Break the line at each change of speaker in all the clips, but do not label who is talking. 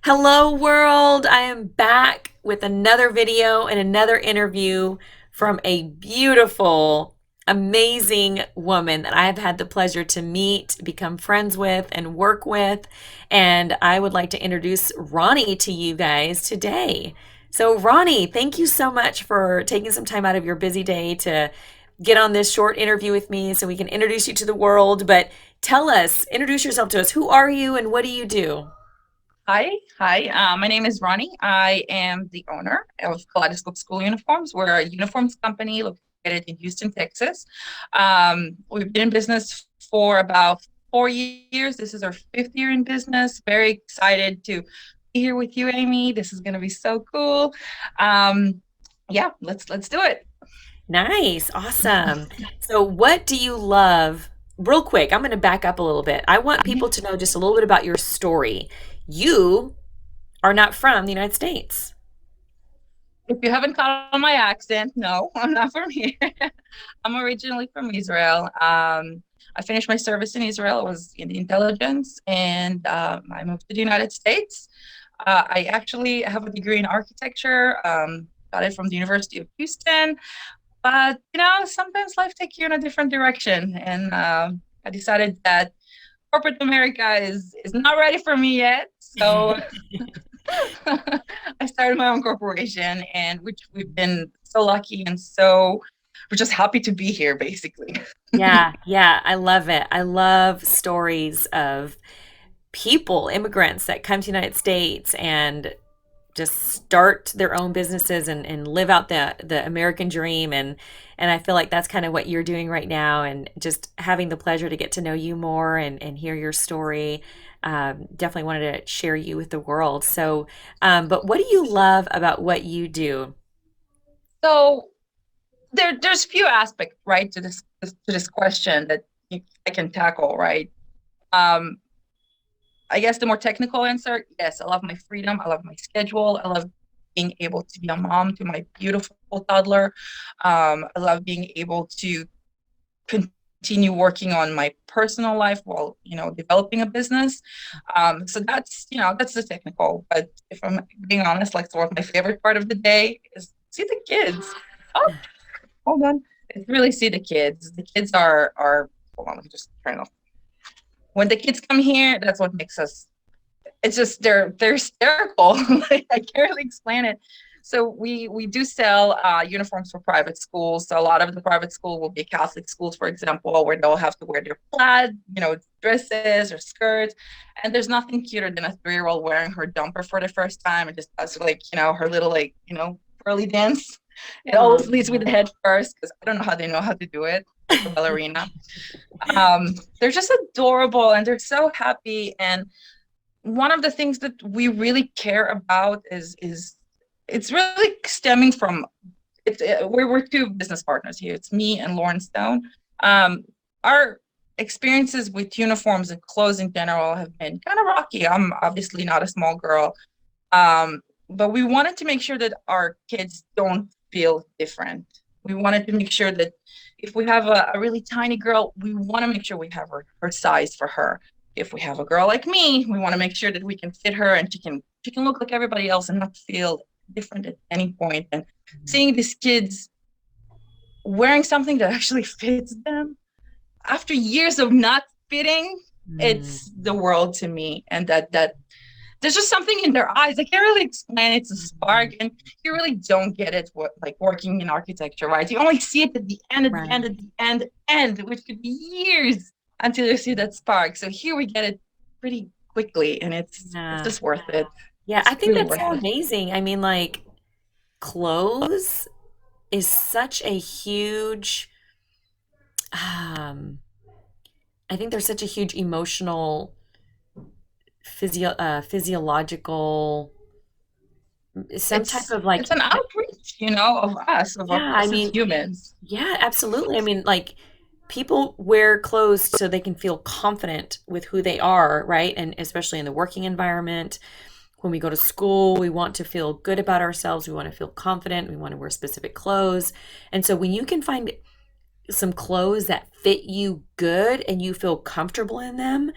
Hello, world. I am back with another video and another interview from a beautiful, amazing woman that I have had the pleasure to meet, become friends with, and work with. And I would like to introduce Roni to you guys today. So, Roni, thank you so much for taking some time out of your busy day to get on this short interview with me so we can introduce you to the world. But tell us, introduce yourself to us. Who are you and what do you do?
Hi. My name is Roni. I am the owner of Kaleidoscope School Uniforms. We're a uniforms company located in Houston, Texas. We've been in business for about 4 years. This is our fifth year in business. Very excited to be here with you, Amy. This is going to be so cool. Um, yeah, let's do it.
Nice. Awesome. So, what do you love? Real quick, I'm going to back up a little bit. I want people to know just a little bit about your story. You are not from the United States.
If you haven't caught on my accent, no, I'm not from here. I'm originally from Israel. I finished my service in Israel. I was in the intelligence, and I moved to the United States. I actually have a degree in architecture. Got it from the University of Houston. But sometimes life takes you in a different direction, and I decided that corporate America is not ready for me yet. So I started my own corporation, and which we've been so lucky and so we're just happy to be here, basically.
Yeah, I love it. I love stories of people, immigrants that come to the United States and just start their own businesses and live out the American dream and I feel like that's kind of what you're doing right now and just having the pleasure to get to know you more and hear your story. Definitely wanted to share you with the world. So, but what do you love about what you do?
So there's few aspects, right, to this question that I can tackle, right? Um, I guess the more technical answer, yes, I love my freedom. I love my schedule. I love being able to be a mom to my beautiful toddler. I love being able to continue working on my personal life while, developing a business. So that's the technical. But if I'm being honest, like sort of my favorite part of the day is see the kids. Oh, hold on. It's really see the kids. The kids are hold on, I'm just trying to when the kids come here, that's what makes us it's just they're hysterical. Like, I can't really explain it. So we do sell uniforms for private schools. So a lot of the private school will be Catholic schools, for example, where they'll have to wear their plaid, dresses or skirts. And there's nothing cuter than a 3-year-old wearing her jumper for the first time and just does like, her little early dance. It always leads with the head first because I don't know how they know how to do it, like a ballerina. They're just adorable and they're so happy. And one of the things that we really care about is it's really stemming from we're two business partners here. It's me and Lauren Stone. Our experiences with uniforms and clothes in general have been kind of rocky. I'm obviously not a small girl, but we wanted to make sure that our kids don't feel different. We wanted to make sure that if we have a really tiny girl, we want to make sure we have her size for her. If we have a girl like me, we want to make sure that we can fit her and she can look like everybody else and not feel different at any point. And seeing these kids wearing something that actually fits them after years of not fitting,
Mm,
it's the world to me. And that there's just something in their eyes. I can't really explain. It's a spark, and you really don't get it. What like working in architecture, right? You only see it at the end, at the
right.
end, at the end, which could be years until you see that spark. So here we get it pretty quickly, and it's
Yeah.
just worth it.
Yeah,
It's
I think
really
that's
worth
so
it.
amazing. I mean, like clothes is such a huge um I think there's such a huge emotional physiological some type
It's
of like
it's an outreach, of us, of
yeah, I
us as
mean,
humans.
yeah, absolutely. I mean, like people wear clothes so they can feel confident with who they are, right? And especially in the working environment. When we go to school, we want to feel good about ourselves. We want to feel confident. We want to wear specific clothes. And so when you can find some clothes that fit you good and you feel comfortable in them,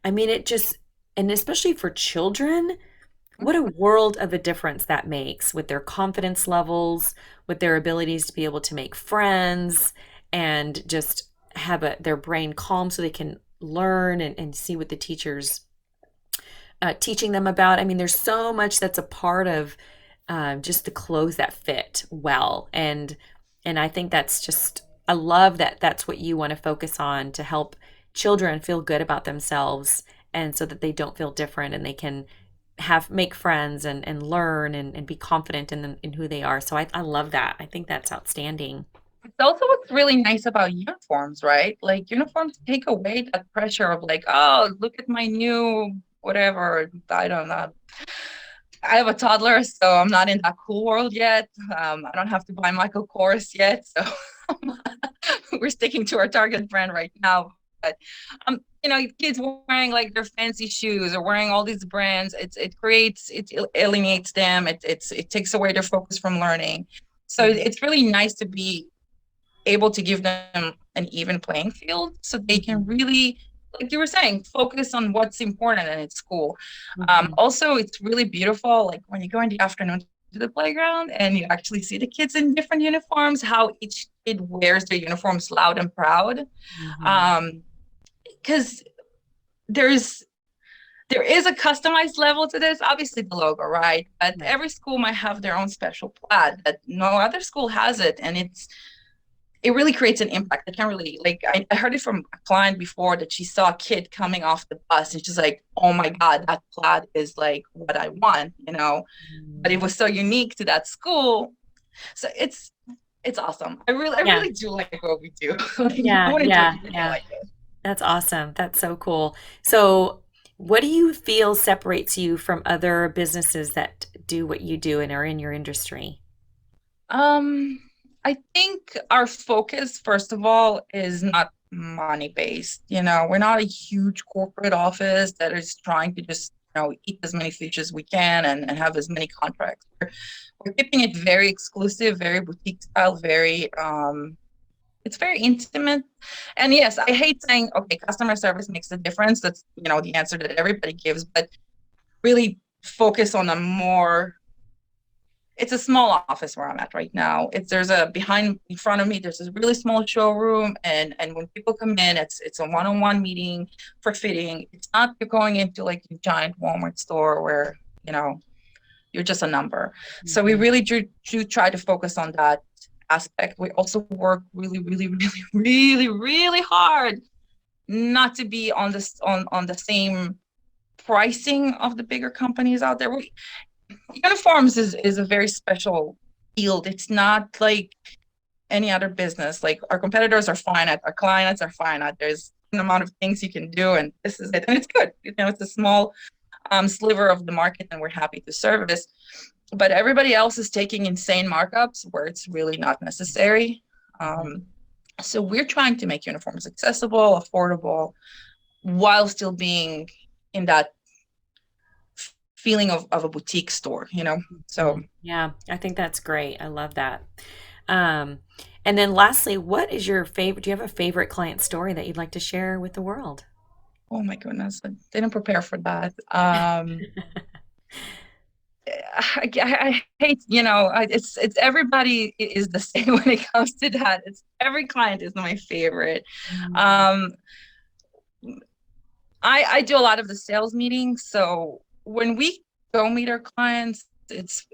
I mean, it just, and especially for children, what a world of a difference that makes with their confidence levels, with their abilities to be able to make friends and just have their brain calm so they can learn and see what the teachers teaching them about. I mean, there's so much that's a part of just the clothes that fit well, and I think that's just I love that that's what you want to focus on to help children feel good about themselves, and so that they don't feel different and they can have make friends and learn and be confident in who they are. So I love that. I think that's outstanding.
It's also what's really nice about uniforms, right? Like uniforms take away that pressure of like, oh, look at my new whatever. I don't know. I have a toddler, so I'm not in that cool world yet. I don't have to buy Michael Kors yet, so we're sticking to our Target brand right now. But kids wearing like their fancy shoes or wearing all these brands, it alienates them. It takes away their focus from learning. So it's really nice to be able to give them an even playing field so they can really, like you were saying, focus on what's important in school.
Mhm.
Also, it's really beautiful, like when you go in the afternoon to the playground and you actually see the kids in different uniforms, how each kid wears their uniforms loud and proud.
Mhm.
Um, because there is a customized level to this, obviously the logo, right? But
Right.
every school might have their own special plaid that no other school has it, and it really creates an impact. I can't really like I heard it from a client before that she saw a kid coming off the bus and she's like, oh my God, that plaid is like what I want. But it
Mhm.
was so unique to that school. So it's awesome. I
Yeah.
really do like what we do. I
Yeah.
want to do
Yeah.
everything
Yeah.
like this.
That's awesome. That's so cool. So, what do you feel separates you from other businesses that do what you do and are in your industry?
Um, I think our focus, first of all, is not money based. We're not a huge corporate office that is trying to just, eat as many fish as we can and have as many contracts. We're keeping it very exclusive, very boutique style, it's very intimate. And yes, I hate saying, okay, customer service makes a difference. That's, the answer that everybody gives, but really focus on a more it's a small office where I'm at right now. There's a behind in front of me, there's a really small showroom, and when people come in, it's a one-on-one meeting for fitting. It's not you're going into like a giant Walmart store where, you're just a number. So we
Mhm.
really do try to focus on that aspect. We also work really, really, really, really, really hard not to be on the same pricing of the bigger companies out there. Uniforms is a very special field. It's not like any other business. Like our competitors are fine at, our clients are fine at. There's an amount of things you can do, and this is it. And it's good. It's a small sliver of the market, and we're happy to service. But everybody else is taking insane markups where it's really not necessary.
Mhm.
Um, so we're trying to make uniforms accessible, affordable, while still being in that feeling of a boutique store. So
Yeah, I think that's great. I love that. Um, and then lastly, what is your favorite? Do you have a favorite client story that you'd like to share with the world?
oh my goodness, I didn't prepare for that. I hate, it's everybody is the same when it comes to that. It's every client is my favorite.
Mm.
Um, I do a lot of the sales meetings, so when we go meet our clients, it's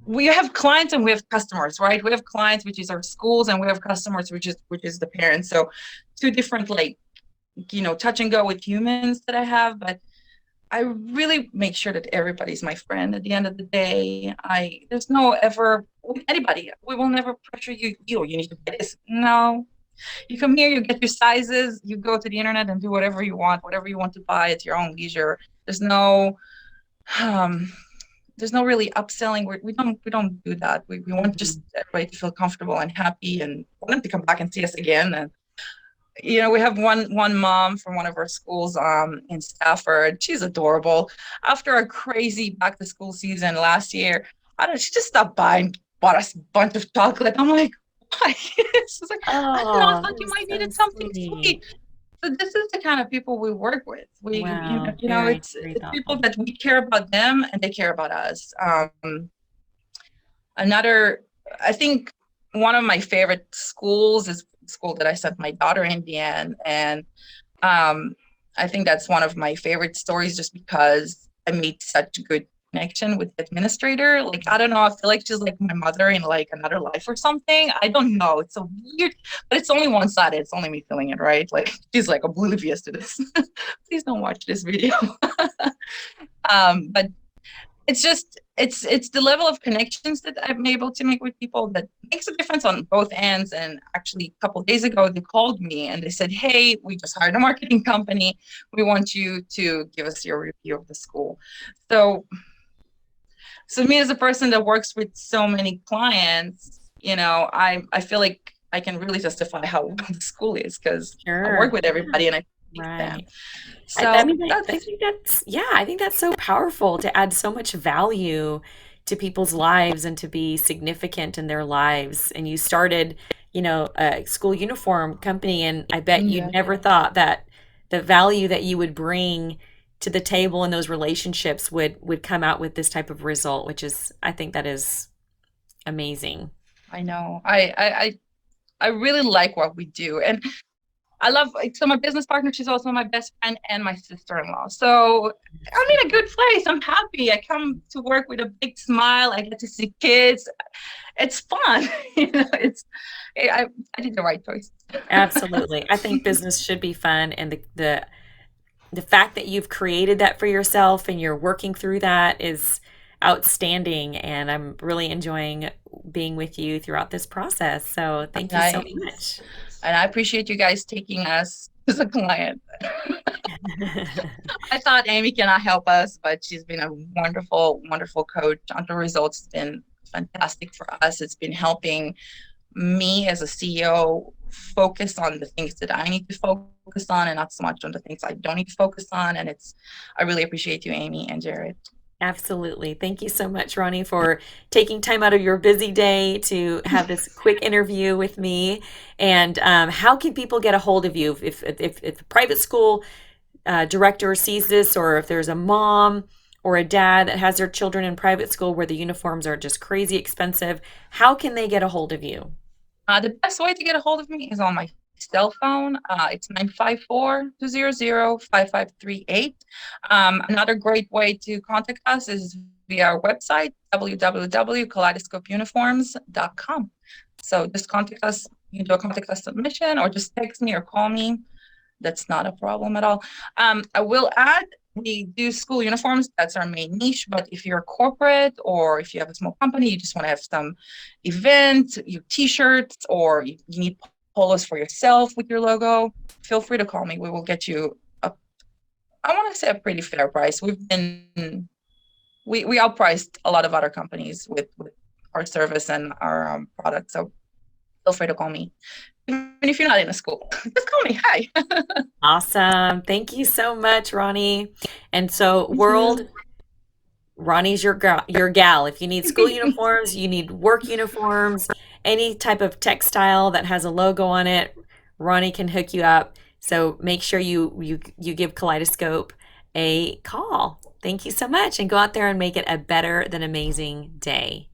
we have clients and we have customers, right? We have clients, which is our schools, and we have customers, which is the parents. So two different like touch and go with humans that I have, but I really make sure that everybody's my friend at the end of the day. There's no ever with anybody. We will never pressure you. You need to buy this. No, you come here, you get your sizes, you go to the internet and do whatever you want to buy at your own leisure. There's no, um, there's no really upselling. We don't do that. We want just
Mhm.
everybody to feel comfortable and happy and want them to come back and see us again. And we have one mom from one of our schools in Stafford. She's adorable. After a crazy back to school season last year, I don't she just stopped by and bought us a bunch of chocolate. I'm like, why? She's like, I don't know, I
Oh,
thought
that
you
is
might
so
needed something
sweet.
sweet. So this is the kind of people we work with.
Wow, very, very
It's people
thoughtful.
that we care about them and they care about us. Another, I think one of my favorite schools is the school that I sent my daughter in the end, and um, I think that's one of my favorite stories just because I made such good connection with the administrator. Like, I don't know, I feel like she's like my mother in like another life or something. I don't know. It's so weird, but it's only one sided. It's only me feeling it, right? Like she's like oblivious to this. Please don't watch this video. But it's just it's the level of connections that I'm able to make with people that makes a difference on both ends. And actually a couple of days ago they called me and they said, hey, we just hired a marketing company, we want you to give us your review of the school. So me as a person that works with so many clients, I feel like I can really justify how well the school is because I work
Sure.
with everybody and I please them.
Right. I
So
mean, I
that's
think that's, yeah, I think that's so powerful to add so much value to people's lives and to be significant in their lives. And you started, a school uniform company, and I bet you
yeah,
never thought that the value that you would bring to the table in those relationships would come out with this type of result, which is, I think that is amazing.
I know. I really like what we do. And I love, like, so my business partner, she's also my best friend and my sister-in-law. So I'm in a good place. I'm happy. I come to work with a big smile. I get to see kids. It's fun. I did the right choice.
Absolutely. I think business should be fun, and the fact that you've created that for yourself and you're working through that is outstanding. And I'm really enjoying being with you throughout this process. So thank
And
you so
I
much.
and I appreciate you guys taking us as a client. I thought Amy cannot help us, but she's been a wonderful, wonderful coach. EntreResults has been fantastic for us. It's been helping me as a CEO focus on the things that I need to focus on and not so much on the things I don't need to focus on. And I really appreciate you, Amy and Jared.
Absolutely. Thank you so much, Ronnie, for taking time out of your busy day to have this quick interview with me. And how can people get a hold of you if a private school director sees this, or if there's a mom or a dad that has their children in private school where the uniforms are just crazy expensive? How can they get a hold of you?
The best way to get a hold of me is on my cell phone. It's 954-200-5538. Another great way to contact us is via our website, www.kaleidoscopeuniforms.com. So just contact us. You can do a contact us submission or just text me or call me. That's not a problem at all. I will add, we do school uniforms. That's our main niche. But if you're corporate or if you have a small company, you just want to have some event, your t-shirts, or you need polos for yourself with your logo, feel free to call me. We will get you I want to say a pretty fair price. We outpriced a lot of other companies with our service and our product. So feel free to call me. Even if you're not in a school, just call me. Hi.
Awesome. Thank you so much, Ronnie. And so,
Thank
world,
you.
Ronnie's your girl, your gal. If you need school uniforms, you need work uniforms, any type of textile that has a logo on it, Ronnie can hook you up. So make sure you give Kaleidoscope a call. Thank you so much, and go out there and make it a better than amazing day.